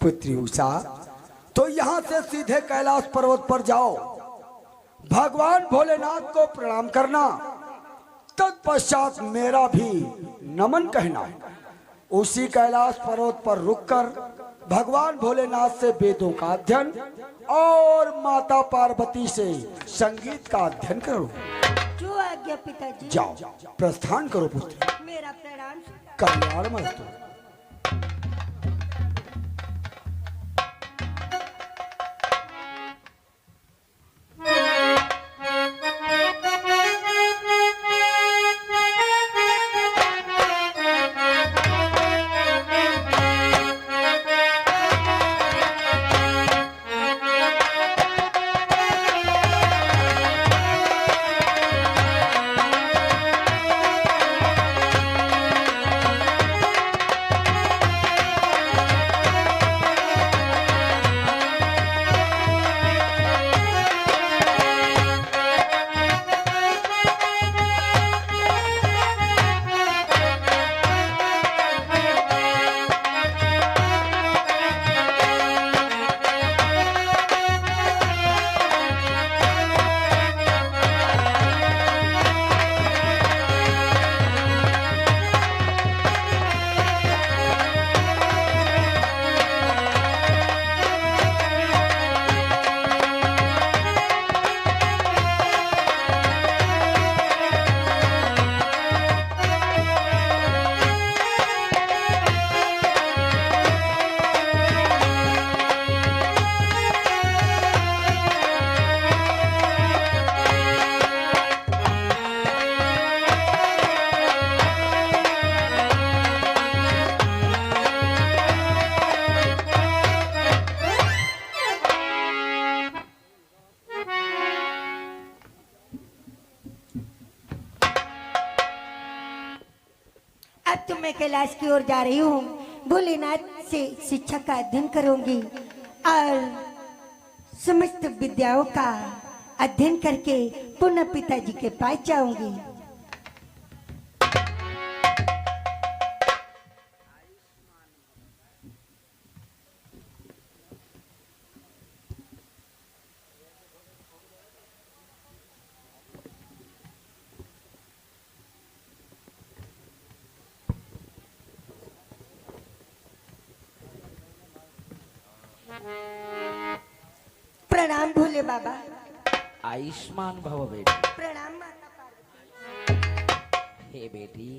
पुत्री उषा, तो यहाँ से सीधे कैलाश पर्वत पर जाओ, भगवान भोलेनाथ को प्रणाम करना, तत्पश्चात मेरा भी नमन कहना। उसी कैलाश पर्वत पर रुककर भगवान भोलेनाथ से वेदों का अध्ययन और माता पार्वती से संगीत का अध्ययन करो। जो आज्ञा पिताजी। जाओ, प्रस्थान करो पुत्री। मेरा प्रणाम। कल्याणमस्तु। अब तो मैं कैलाश की ओर जा रही हूँ। भोलेनाथ से शिक्षा का अध्ययन करूंगी और समस्त विद्याओं का अध्ययन करके पुनः पिताजी के पास जाऊंगी। प्रणाम भोले बाबा। आयुष्मान भव बेटी। प्रणाम माता पार्वती। हे बेटी,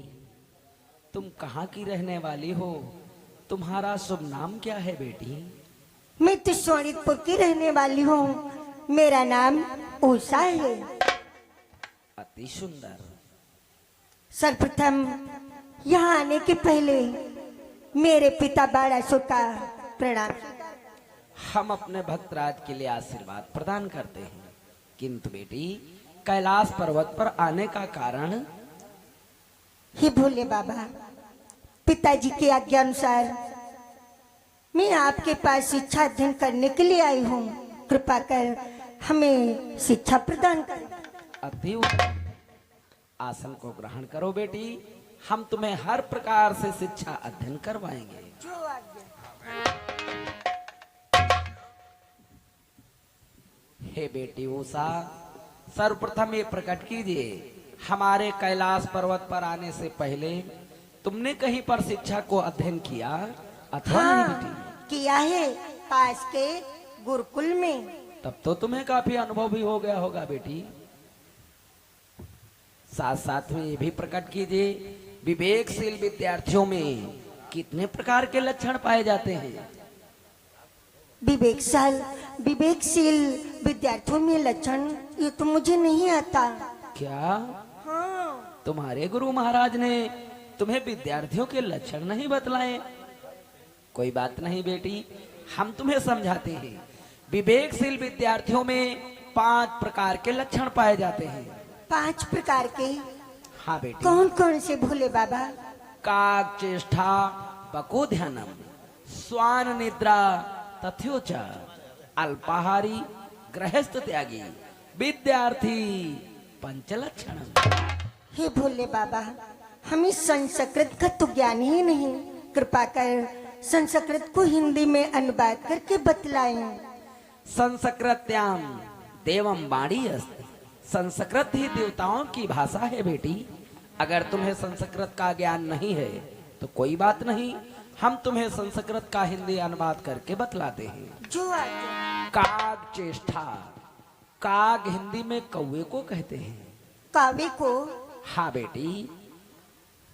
तुम कहाँ की रहने वाली हो? तुम्हारा शुभ नाम क्या है बेटी? मैं तो सोनितपुर की रहने वाली हूँ। मेरा नाम उषा है। अति सुंदर। सर्वप्रथम यहाँ आने के पहले मेरे पिता बाड़ासुर का प्रणाम। हम अपने भक्तराज के लिए आशीर्वाद प्रदान करते हैं, किंतु बेटी कैलाश पर्वत पर आने का कारण? हे भोले बाबा, पिताजी की आज्ञा अनुसार मैं आपके पास शिक्षा अध्ययन करने के लिए आई हूँ। कृपा कर हमें शिक्षा प्रदान कर। अति उत्तम। आसन को ग्रहण करो बेटी, हम तुम्हें हर प्रकार से शिक्षा अध्ययन करवाएंगे। जो आज्ञा। हे बेटी उषा, सर्वप्रथम ये प्रकट कीजिए, हमारे कैलाश पर्वत पर आने से पहले तुमने कहीं पर शिक्षा को अध्ययन किया अथवा नहीं बेटी? किया है, पास के गुरुकुल में। तब तो तुम्हें काफी अनुभव भी हो गया होगा बेटी। साथ साथ में ये भी प्रकट कीजिए, विवेकशील विद्यार्थियों में कितने प्रकार के लक्षण पाए जाते हैं? विवेकशील विद्यार्थियों में लक्षण, ये तो मुझे नहीं आता। क्या? हाँ। तुम्हारे गुरु महाराज ने तुम्हें विद्यार्थियों के लक्षण नहीं बतलाए? कोई बात नहीं बेटी, हम तुम्हें समझाते हैं। विवेकशील विद्यार्थियों में 5 प्रकार के लक्षण पाए जाते हैं। 5 प्रकार के? हाँ बेटी। कौन कौन से भोले बाबा? काक चेष्टा बको ध्यानम, स्वान निद्रा तथ्योच, अल्पाहारी गृहस्थ त्यागी विद्यार्थी पंचलक्षण। हे भोले बाबा, हमें संस्कृत का तो ज्ञान ही नहीं। कृपा कर संस्कृत को हिंदी में अनुवाद करके बतलाएं। संस्कृत्याम देवम वाणी अस्ति। संस्कृत ही देवताओं की भाषा है बेटी। अगर तुम्हें संस्कृत का ज्ञान नहीं है तो कोई बात नहीं, हम तुम्हें संस्कृत का हिंदी अनुवाद करके बतलाते हैं। जो आगे। काग चेष्टा। काग हिंदी में कौवे को कहते हैं। काव्य को। हाँ बेटी,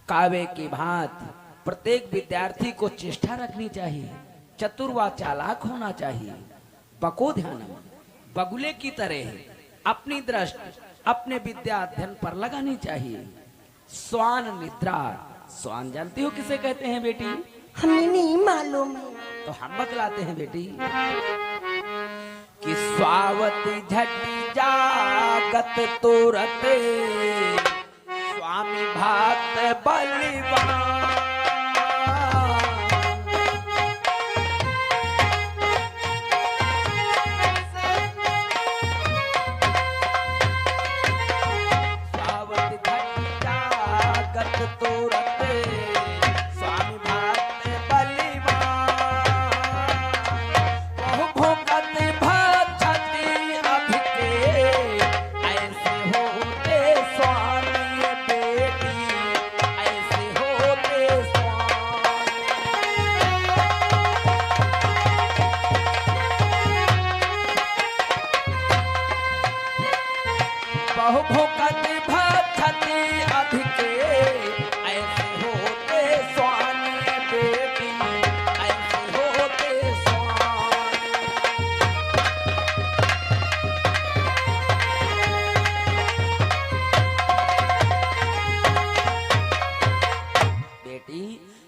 काव्य की भांति प्रत्येक विद्यार्थी को चेष्टा रखनी चाहिए, चतुर व चालाक होना चाहिए। बको ध्यानम, बगुले की तरह अपनी दृष्टि अपने विद्या अध्ययन पर लगानी चाहिए। स्वान निद्रा। स्वान जानती हो किसे कहते हैं बेटी? हमें नहीं मालूम है। तो हम बतलाते हैं बेटी कि स्वावती झटी जागत तुरत, स्वामी भक्त बलिवान।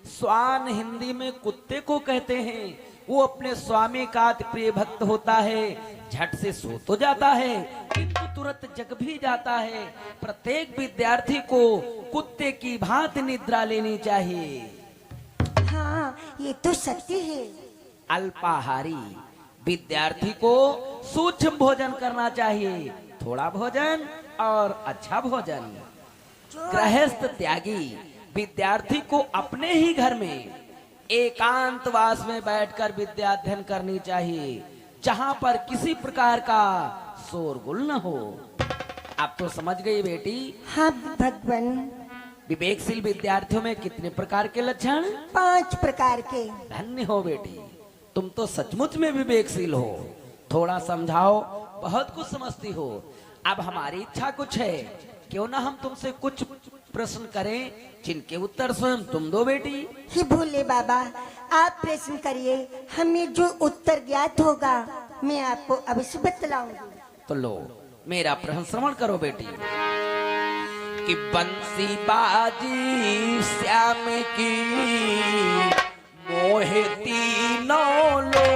स्वान हिंदी में कुत्ते को कहते हैं। वो अपने स्वामी का अति प्रिय भक्त होता है। झट से सो तो जाता है किंतु तुरंत जग भी जाता है। प्रत्येक विद्यार्थी को कुत्ते की भांति निद्रा लेनी चाहिए। हाँ, ये तो सत्य है। अल्पाहारी। विद्यार्थी को सूक्ष्म भोजन करना चाहिए, थोड़ा भोजन और अच्छा भोजन। गृहस्थ त्यागी। विद्यार्थी को अपने ही घर में एकांतवास में बैठकर विद्या अध्ययन करनी चाहिए, जहां पर किसी प्रकार का शोरगुल न हो। आप तो समझ गई बेटी? हाँ भगवान। विवेकशील विद्यार्थियों में कितने प्रकार के लक्षण? 5 प्रकार के। धन्य हो बेटी, तुम तो सचमुच में विवेकशील हो। थोड़ा समझाओ, बहुत कुछ समझती हो। अब हमारी इच्छा कुछ है, क्यों ना हम तुमसे कुछ प्रश्न करें जिनके उत्तर स्वयं तुम दो बेटी। ही भोले बाबा, आप प्रश्न करिए, हमें जो उत्तर ज्ञात होगा मैं आपको अवश्य बतलाऊंगी। तो लो मेरा प्रश्न श्रवण करो बेटी। कि बंसी बाजी श्याम की मोहे तीनों लो,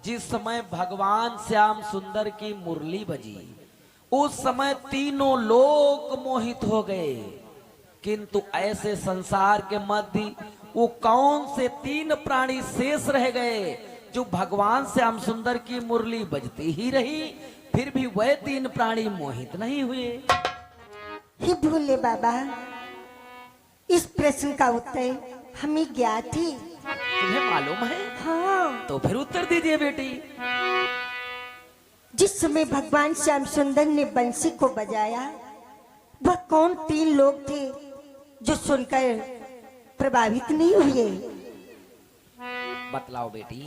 जिस समय भगवान श्याम सुंदर की मुरली बजी, उस समय तीनों लोग मोहित हो गए। किंतु ऐसे संसार के मध्य वो कौन से 3 प्राणी शेष रह गए जो भगवान श्याम सुंदर की मुरली बजती ही रही, फिर भी वह 3 प्राणी मोहित नहीं हुए? हे भोले बाबा, इस प्रश्न का उत्तर हमें ज्ञात है। तुम्हें मालूम है? हाँ। तो फिर उत्तर दीजिए बेटी। जिस समय भगवान श्याम सुंदर ने बंसी को बजाया, वह कौन 3 लोग थे जो सुनकर प्रभावित नहीं हुए? बतलाओ बेटी।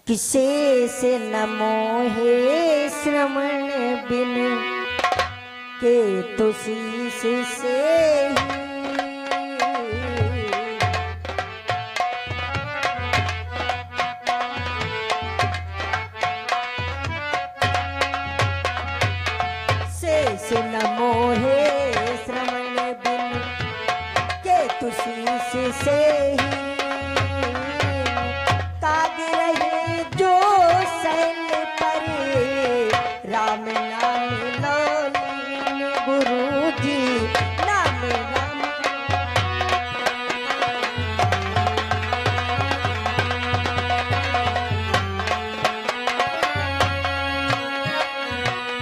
किसे से न मोहे श्रवण बिन के तो शीश से ही शेष न मोहे श्रवण बिन के तो शीश से ही काग रहे जो शैल पर राम नाम लौलीन गुरु जी नाम राम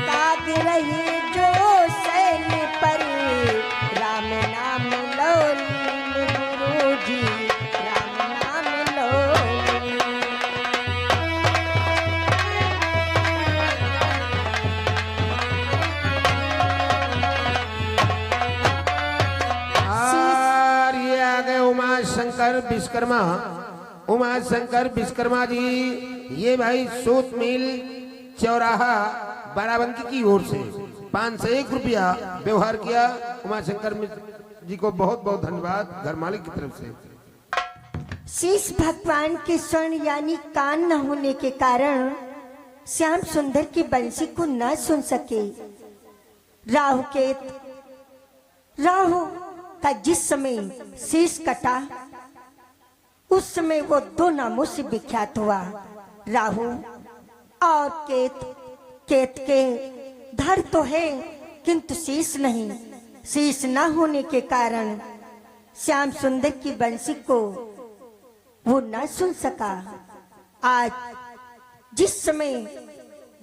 काग रहे जो शैल पर राम नाम लौलीन गुरु जी राम नाम लौलीन और ये आ गए उमा शंकर विश्वकर्मा। उमा शंकर विश्वकर्मा जी ये भाई सूत मिल चौराहा बाराबंकी की ओर से 501 रुपया व्यवहार किया। उमा शंकर जी को बहुत बहुत धन्यवाद घर मालिक की तरफ से। शीश भगवान के स्वर्ण यानी कान न होने के कारण श्याम सुंदर की बंसी को न सुन सके। राहु का जिस समय शीश कटा उस समय वो दो नामों से विख्यात हुआ, राहु और केत। केत के धड़ तो है किंतु शीश नहीं। शीश न होने के कारण श्याम सुंदर की बंसी को वो न सुन सका। आज जिस समय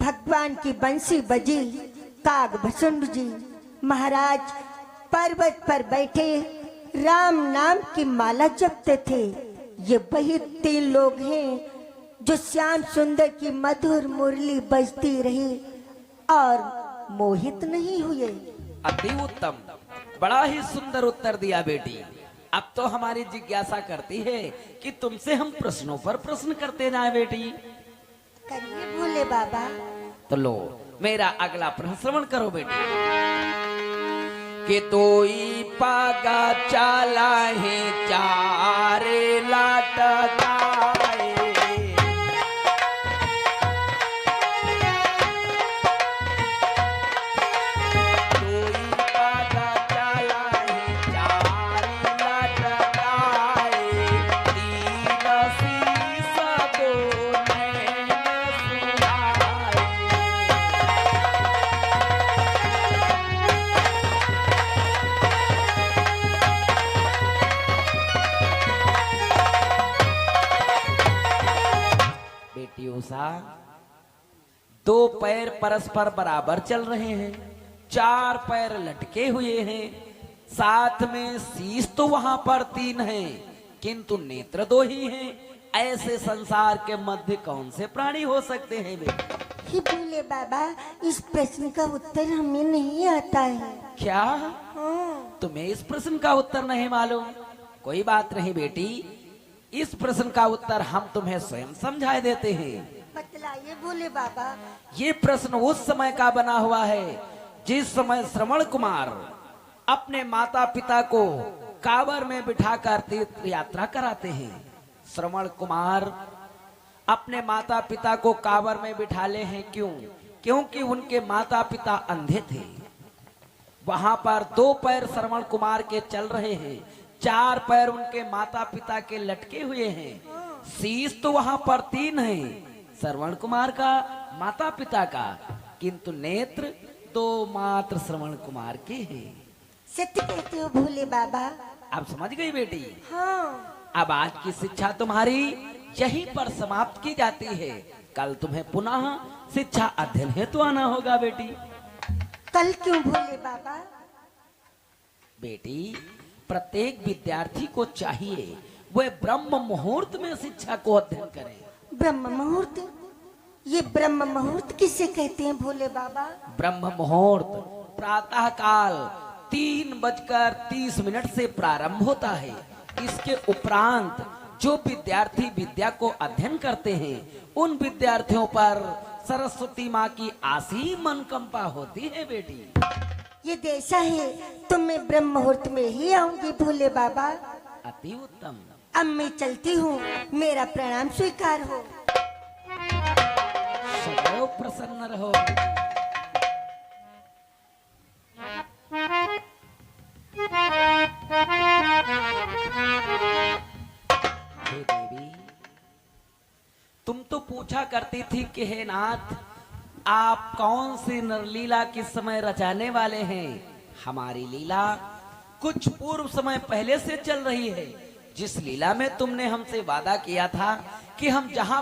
भगवान की बंसी बजी, काग भसुंड जी महाराज पर्वत पर बैठे राम नाम की माला जपते थे। ये वही 3 लोग हैं जो श्याम सुंदर की मधुर मुरली बजती रही और मोहित नहीं हुए। अति उत्तम, बड़ा ही सुंदर उत्तर दिया बेटी। अब तो हमारी जिज्ञासा करती है कि तुमसे हम प्रश्नों पर प्रश्न करते जाए बेटी। करिए भोले बाबा। तो लो मेरा अगला प्रश्न श्रवण करो बेटी। कि तोई पागा चाला है चारे लाटकाए, तोई पागा चाला है चारे लाटकाए, तीन शीश दो नैन सुहाए। बेटी उषा, 2 पैर परस्पर बराबर चल रहे हैं, 4 पैर लटके हुए हैं, साथ में शीश तो वहां पर 3 हैं किंतु नेत्र 2 ही हैं। ऐसे संसार के मध्य कौन से प्राणी हो सकते हैं बेटी? ही भोले बाबा, इस प्रश्न का उत्तर हमें नहीं आता है। क्या हाँ। तुम्हें इस प्रश्न का उत्तर नहीं मालूम? कोई बात नहीं बेटी, इस प्रश्न का उत्तर हम तुम्हें स्वयं समझा देते हैं। बतलाइए भोले बाबा। ये प्रश्न उस समय का बना हुआ है जिस समय श्रवण कुमार अपने माता पिता को कांवर में बिठाकर तीर्थ यात्रा कराते हैं। श्रवण कुमार अपने माता पिता को कांवर में बिठा ले हैं, क्यों? क्योंकि उनके माता पिता अंधे थे। वहां पर 2 पैर श्रवण कुमार के चल रहे हैं, 4 पैर उनके माता पिता के लटके हुए हैं, शीश तो वहां पर 3 हैं श्रवण कुमार का, माता पिता का, किंतु नेत्र 2 मात्र श्रवण कुमार के हैं। सत्य कहते हो भोले बाबा। आप समझ गई बेटी? हाँ। अब आज की शिक्षा तुम्हारी यहीं पर समाप्त की जाती है। कल तुम्हें पुनः शिक्षा अध्ययन हेतु आना होगा बेटी। कल क्यों भोले बाबा? बेटी, प्रत्येक विद्यार्थी को चाहिए वह ब्रह्म मुहूर्त में शिक्षा को अध्ययन करे। ब्रह्म मुहूर्त? ये ब्रह्म मुहूर्त किसे कहते हैं भोले बाबा? ब्रह्म मुहूर्त प्रातः काल 3:30 से प्रारंभ होता है। इसके उपरांत जो विद्यार्थी विद्या को अध्ययन करते हैं उन विद्यार्थियों पर सरस्वती माँ की असीम अनुकंपा होती है बेटी। ये जैसा है तो मैं ब्रह्म मुहूर्त में ही आऊंगी भोले बाबा। अति उत्तम। अब मैं चलती हूँ, मेरा प्रणाम स्वीकार हो। सदैव प्रसन्न रहो। हे देवी, तुम तो पूछा करती थी कि हे नाथ, आप कौन सी नरलीला किस समय रचाने वाले हैं। हमारी लीला कुछ पूर्व समय पहले से चल रही है। जिस लीला में तुमने हमसे वादा किया था कि हम जहां